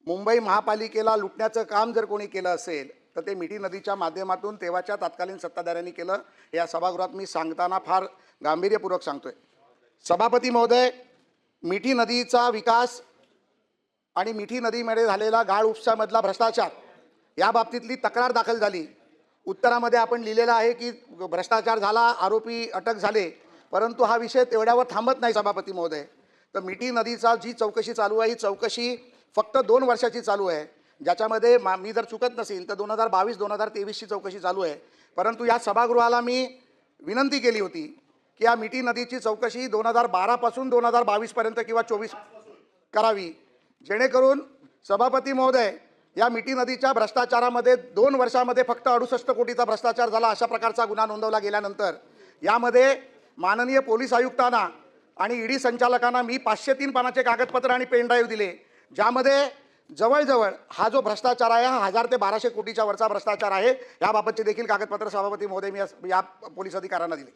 मुंबई महापालिकेला लुटण्याचं काम जर कोणी केलं असेल तर ते मिठी नदीच्या माध्यमातून तेव्हाच्या तत्कालीन सत्ताधाऱ्यांनी केलं। या सभागृहात मी सांगताना फार गांभीर्यपूर्वक सांगतोय। सभापती महोदय, मिठी नदीचा विकास आणि मिठी नदीमध्ये झालेला गाळ उपसामधला भ्रष्टाचार या बाबतीतली तक्रार दाखल झाली। उत्तरामध्ये आपण लिहिलेलं आहे की भ्रष्टाचार झाला, आरोपी अटक झाले, परंतु हा विषय तेवढ्यावर थांबत नाही सभापती महोदय। तर मिठी नदीचा जी चौकशी चालू आहे ही चौकशी फक्त 2 वर्षाची चालू आहे, ज्याच्यामध्ये मी जर चुकत नसेल तर 2022-2023 ची चौकशी चालू आहे। परंतु या सभागृहाला मी विनंती केली होती की या मिठी नदीची चौकशी 2012 पासून 2022 पर्यंत किंवा 24 करावी, जेणेकरून सभापती महोदय या मिठी नदीच्या भ्रष्टाचारामध्ये 2 वर्षामध्ये फक्त 68 कोटीचा भ्रष्टाचार झाला अशा प्रकारचा गुन्हा नोंदवला गेल्यानंतर यामध्ये माननीय पोलीस आयुक्तांना आणि ईडी संचालकांना मी 503 पानाचे कागदपत्र आणि पेन ड्राईव्ह दिले, ज्यामध्ये जवळजवळ हा जो भ्रष्टाचार आहे हा 1000 ते 1200 कोटीच्या वरचा भ्रष्टाचार आहे। याबाबतचे देखील कागदपत्र सभापती महोदय मी या पोलीस अधिकाऱ्यांना दिले।